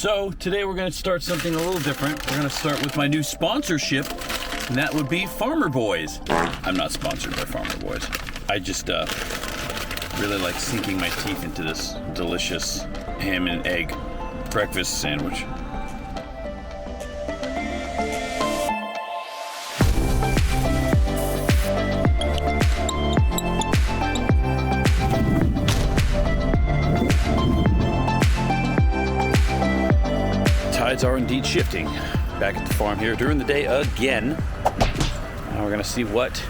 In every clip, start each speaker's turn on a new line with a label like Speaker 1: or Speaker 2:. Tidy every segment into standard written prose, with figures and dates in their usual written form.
Speaker 1: So today we're going to start something a little different. We're going to start with my new sponsorship, and that would be Farmer Boys. I'm not sponsored by Farmer Boys. I just really like sinking my teeth into this delicious ham and egg breakfast sandwich. Tides are indeed shifting. Back at the farm here during the day again. Now we're gonna see what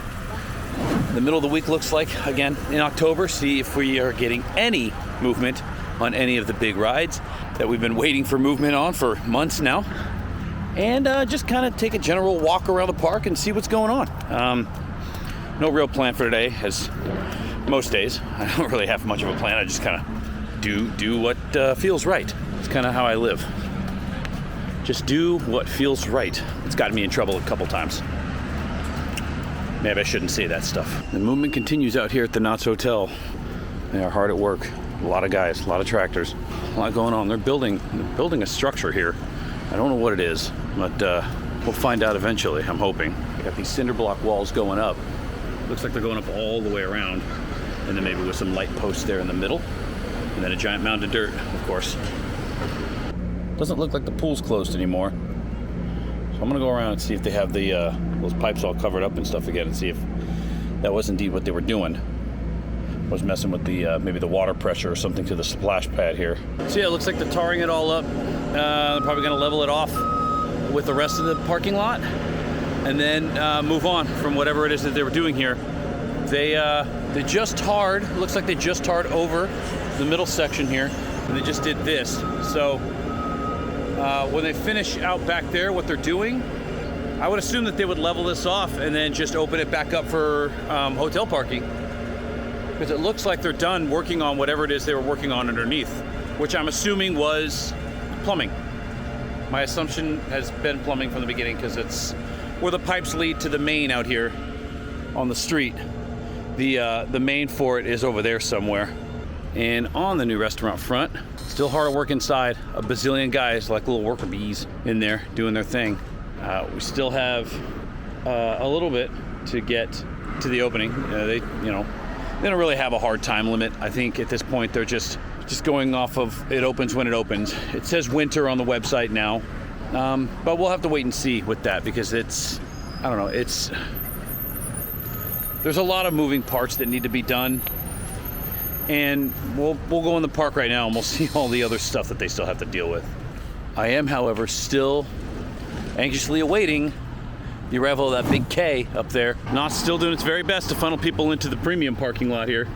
Speaker 1: the middle of the week looks like again in October, see if we are getting any movement on any of the big rides that we've been waiting for movement on for months now. And just kind of take a general walk around the park and see what's going on. No real plan for today, as most days. I don't really have much of a plan. I just kind of do what feels right. It's kind of how I live. Just do what feels right. It's gotten me in trouble a couple times. Maybe I shouldn't say that stuff. The movement continues out here at the KNOTT Hotel. They are hard at work. A lot of guys, a lot of tractors, a lot going on. They're building a structure here. I don't know what it is, but we'll find out eventually, I'm hoping. They got these cinder block walls going up. Looks like they're going up all the way around. And then maybe with some light posts there in the middle. And then a giant mound of dirt, of course. Doesn't look like the pool's closed anymore. So I'm gonna go around and see if they have the those pipes all covered up and stuff again, and see if that was indeed what they were doing. Was messing with the maybe the water pressure or something to the splash pad here. So yeah, it looks like they're tarring it all up. They're probably gonna level it off with the rest of the parking lot, and then move on from whatever it is that they were doing here. They just tarred. Looks like they just tarred over the middle section here, and they just did this. So. When they finish out back there what they're doing, I would assume that they would level this off and then just open it back up for hotel parking, because it looks like they're done working on whatever it is they were working on underneath, which I'm assuming was plumbing. My assumption has been plumbing from the beginning, because it's where the pipes lead to the main out here on the street. The main for it is over there somewhere. And on the new restaurant front, still hard at work inside. A bazillion guys, like little worker bees, in there doing their thing. We still have a little bit to get to the opening. They don't really have a hard time limit. I think at this point they're just going off of it opens when it opens. It says winter on the website now, but we'll have to wait and see with that, because there's a lot of moving parts that need to be done. And we'll go in the park right now and we'll see all the other stuff that they still have to deal with. I am, however, still anxiously awaiting the arrival of that big K up there. KNOTT's still doing its very best to funnel people into the premium parking lot here.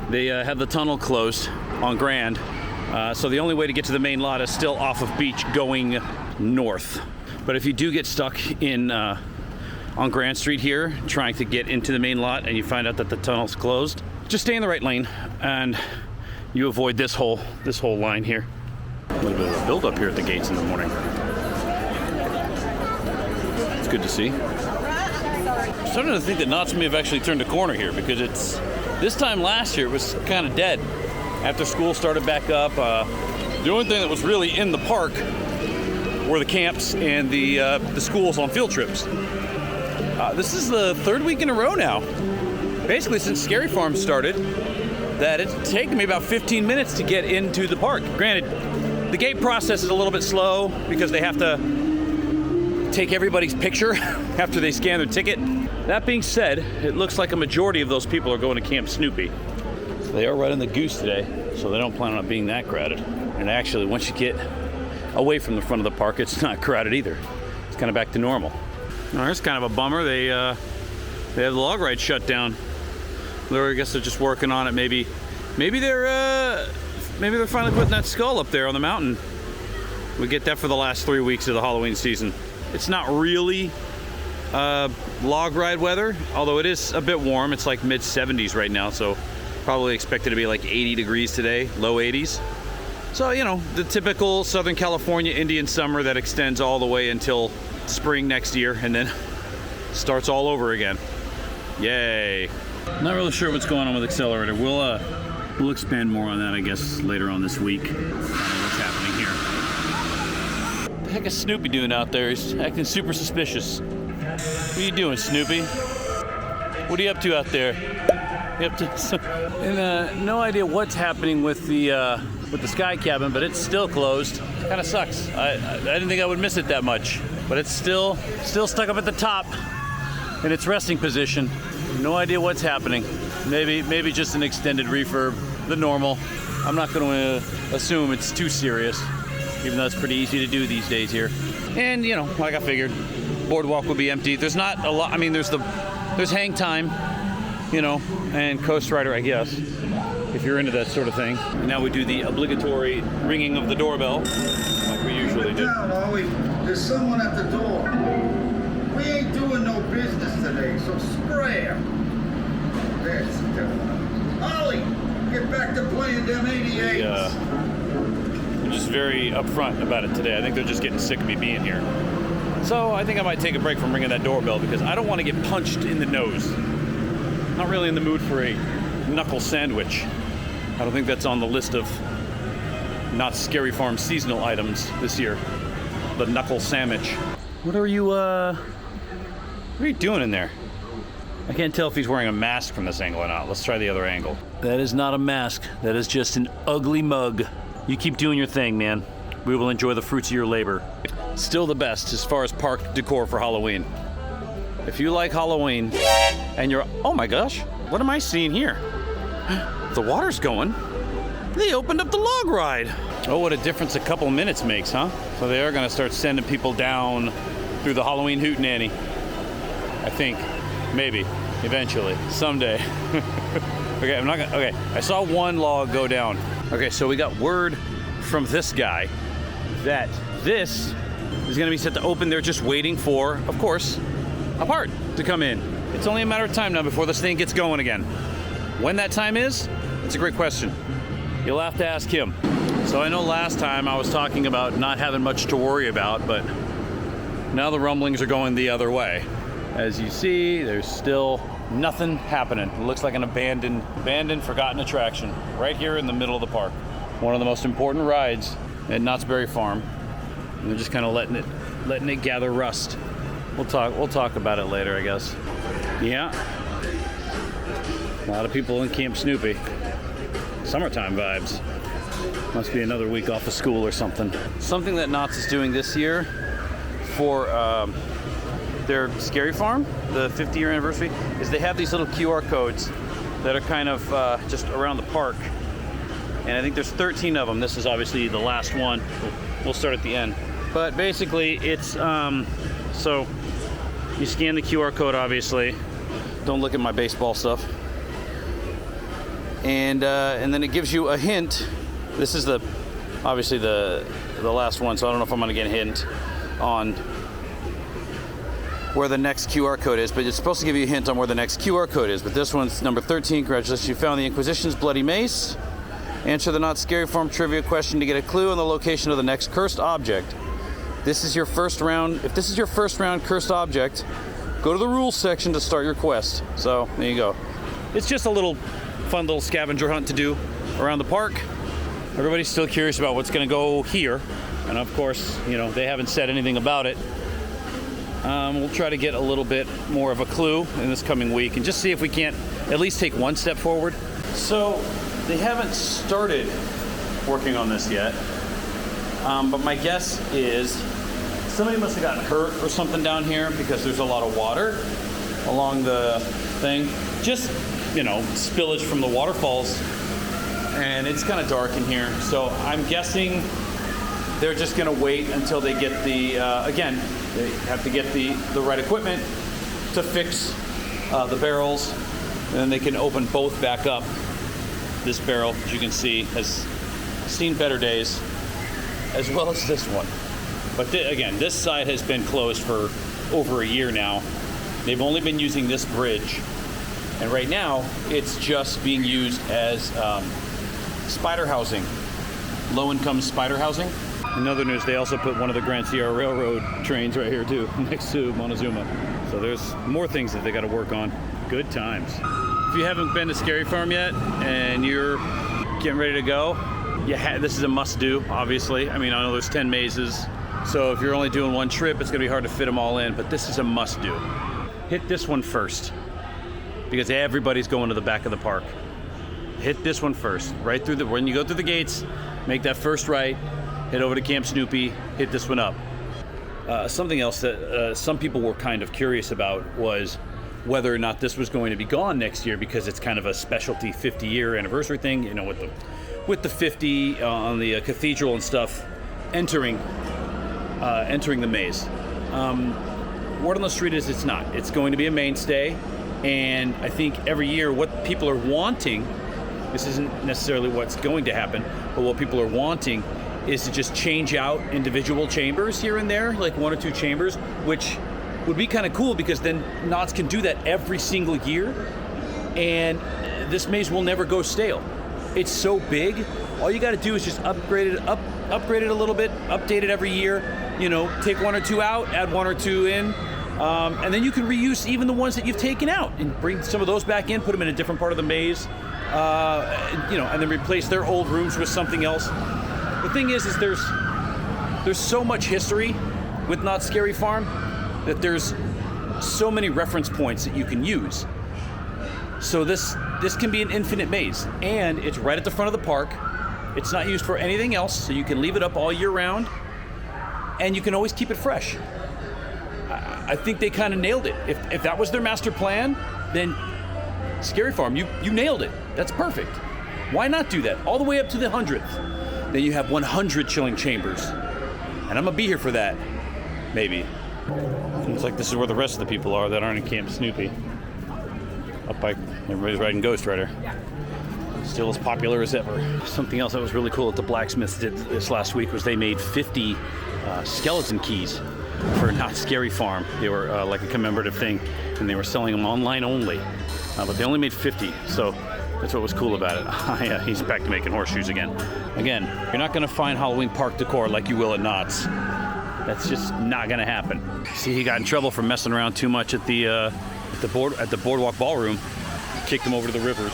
Speaker 1: They have the tunnel closed on Grand, so the only way to get to the main lot is still off of Beach going north. But if you do get stuck in on Grand Street here trying to get into the main lot and you find out that the tunnel's closed, just stay in the right lane and you avoid this whole line here. A little bit of a build up here at the gates in the morning. It's good to see. I'm starting to think that KNOTT may have actually turned a corner here, because this time last year it was kind of dead. After school started back up, the only thing that was really in the park were the camps and the schools on field trips. This is the third week in a row now, basically since Scary Farm started, that it's taken me about 15 minutes to get into the park. Granted, the gate process is a little bit slow because they have to take everybody's picture after they scan their ticket. That being said, it looks like a majority of those people are going to Camp Snoopy. So they are running the Goose today, so they don't plan on it being that crowded. And actually, once you get away from the front of the park, it's not crowded either. It's kind of back to normal. Now, it's kind of a bummer. They have the log ride shut down. I guess they're just working on it. Maybe they're finally putting that skull up there on the mountain. We get that for the last 3 weeks of the Halloween season. It's not really log ride weather, although it is a bit warm. It's like mid 70s right now, so probably expected to be like 80 degrees today, low 80s. So, the typical Southern California Indian summer that extends all the way until spring next year and then starts all over again. Yay. Not really sure what's going on with Xcelerator. We'll expand more on that, I guess, later on this week. What's happening here. heck is Snoopy doing out there? He's acting super suspicious. What are you doing, Snoopy? What are you up to out there? You up to? And no idea what's happening with the sky cabin, but it's still closed. Kind of sucks. I didn't think I would miss it that much, but it's still stuck up at the top in its resting position. No idea what's happening. Maybe just an extended refurb, the normal. I'm not going to assume it's too serious, even though it's pretty easy to do these days here. And you know, like I figured, boardwalk will be empty. There's not a lot. I mean, there's hang time, you know, and Coast Rider, I guess, if you're into that sort of thing. And now we do the obligatory ringing of the doorbell, like we usually do.
Speaker 2: Down, Ollie. There's someone at the door. We ain't doing no business today, so spray him. There's the devil. Ollie, get back to playing them 88s.
Speaker 1: They're just very upfront about it today. I think they're just getting sick of me being here. So I think I might take a break from ringing that doorbell because I don't want to get punched in the nose. Not really in the mood for a knuckle sandwich. I don't think that's on the list of Not Scary Farm seasonal items this year. The knuckle sandwich. What are you doing in there? I can't tell if he's wearing a mask from this angle or not. Let's try the other angle. That is not a mask. That is just an ugly mug. You keep doing your thing, man. We will enjoy the fruits of your labor. Still the best as far as park decor for Halloween. If you like Halloween and you're, oh my gosh, what am I seeing here? The water's going. They opened up the log ride. Oh, what a difference a couple minutes makes, huh? So they are gonna start sending people down through the Halloween hootenanny. I think, maybe, eventually, someday. Okay, I saw one log go down. Okay, so we got word from this guy that this is gonna be set to open. They're just waiting for, of course, a part to come in. It's only a matter of time now before this thing gets going again. When that time is, it's a great question. You'll have to ask him. So I know last time I was talking about not having much to worry about, but now the rumblings are going the other way. As you see, there's still nothing happening. It looks like an abandoned, forgotten attraction right here in the middle of the park. One of the most important rides at Knott's Berry Farm. And they're just kind of letting it gather rust. We'll talk about it later, I guess. Yeah. A lot of people in Camp Snoopy. Summertime vibes. Must be another week off of school or something. Something that Knott's is doing this year for their Scary Farm, the 50-year anniversary, is they have these little QR codes that are kind of just around the park. And I think there's 13 of them. This is obviously the last one. We'll start at the end. But basically, it's so you scan the QR code, obviously. Don't look at my baseball stuff. And then it gives you a hint. This is obviously the last one, so I don't know if I'm gonna get a hint on where the next QR code is, but it's supposed to give you a hint on where the next QR code is. But this one's number 13. Congratulations, you found the Inquisition's bloody mace. Answer the Not Scary Farm trivia question to get a clue on the location of the next cursed object. This is your first round. If this is your first round cursed object, go to the rules section to start your quest. So there you go. It's just a fun little scavenger hunt to do around the park. Everybody's still curious about what's going to go here, and of course, you know, they haven't said anything about it. We'll try to get a little bit more of a clue in this coming week and just see if we can't at least take one step forward. So they haven't started working on this yet, but my guess is somebody must have gotten hurt or something down here because there's a lot of water along the thing. Just, you know, spillage from the waterfalls, and it's kind of dark in here. So I'm guessing they're just gonna wait until they get the, again, they have to get the right equipment to fix the barrels, and then they can open both back up. This barrel, as you can see, has seen better days, as well as this one. But again, this side has been closed for over a year now. They've only been using this bridge, and right now it's just being used as spider housing, low-income spider housing. In other news, they also put one of the Grand Sierra Railroad trains right here too, next to MoneZOOMa. So there's more things that they got to work on. Good times. If you haven't been to Scary Farm yet and you're getting ready to go, this is a must-do, obviously. I mean, I know there's 10 mazes, So if you're only doing one trip, it's gonna be hard to fit them all in, but this is a must do. Hit this one first, because everybody's going to the back of the park. Hit this one first, right through when you go through the gates, make that first right, head over to Camp Snoopy, hit this one up. Something else that some people were kind of curious about was whether or not this was going to be gone next year, because it's kind of a specialty 50-year anniversary thing, you know, with the 50 on the cathedral and stuff entering the maze. Word on the street is it's not. It's going to be a mainstay, and I think every year what people are wanting, this isn't necessarily what's going to happen, but what people are wanting is to just change out individual chambers here and there, like 1 or 2 chambers, which would be kind of cool, because then KNOTTs can do that every single year, and this maze will never go stale. It's so big, all you got to do is just upgrade it a little bit, update it every year, you know, take 1 or 2 out, add 1 or 2 in, and then you can reuse even the ones that you've taken out and bring some of those back in, put them in a different part of the maze, you know, and then replace their old rooms with something else. The thing is there's so much history with Knott's Scary Farm that there's so many reference points that you can use. So this can be an infinite maze, and it's right at the front of the park. It's not used for anything else, so you can leave it up all year round, and you can always keep it fresh. I think they kind of nailed it. If that was their master plan, then Scary Farm, you nailed it. That's perfect. Why not do that all the way up to the 100th? Then you have 100 chilling chambers, and I'm gonna be here for that, maybe. Looks like this is where the rest of the people are that aren't in Camp Snoopy. Up by, everybody's riding Ghost Rider. Still as popular as ever. Something else that was really cool that the blacksmiths did this last week was they made 50 skeleton keys for Knott's Scary Farm. They were like a commemorative thing, and they were selling them online only. But they only made 50, so that's what was cool about it. He's back to making horseshoes again. Again, you're not gonna find Halloween park decor like you will at Knott's. That's just not gonna happen. See, he got in trouble for messing around too much at the Boardwalk Ballroom. Kicked him over to the rivers.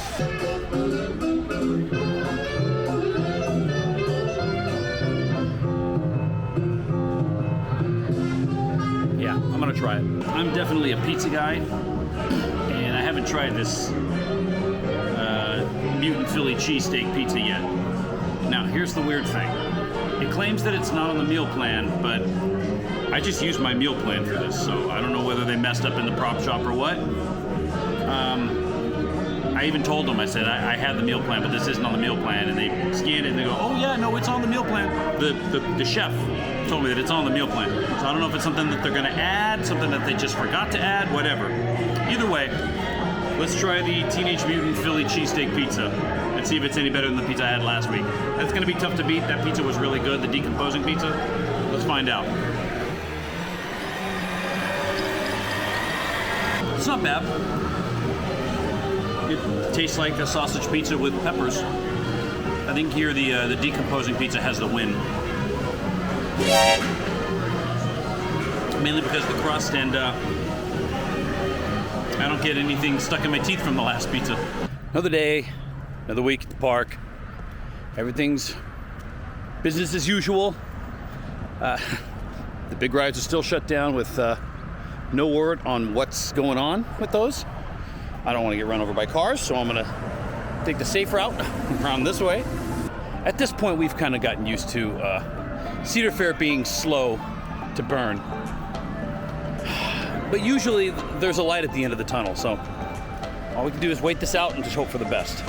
Speaker 1: Yeah, I'm gonna try it. I'm definitely a pizza guy, and I haven't tried this mutant Philly cheesesteak pizza yet. Now, here's the weird thing. It claims that it's not on the meal plan, but I just used my meal plan for this, so I don't know whether they messed up in the prop shop or what. I even told them, I said, I had the meal plan, but this isn't on the meal plan, and they scanned it and they go, oh yeah, no, it's on the meal plan. The chef told me that it's on the meal plan. So I don't know if it's something that they're gonna add, something that they just forgot to add, whatever. Either way, let's try the Teenage Mutant Philly cheesesteak pizza and see if it's any better than the pizza I had last week. That's gonna be tough to beat. That pizza was really good, the decomposing pizza. Let's find out. It's not bad. It tastes like a sausage pizza with peppers. I think here the decomposing pizza has the win. Mainly because of the crust, and I don't get anything stuck in my teeth from the last pizza. Another day, another week at the park. Everything's business as usual. The big rides are still shut down with no word on what's going on with those. I don't want to get run over by cars, so I'm gonna take the safe route around this way. At this point, we've kind of gotten used to Cedar Fair being slow to burn. But usually there's a light at the end of the tunnel, so all we can do is wait this out and just hope for the best.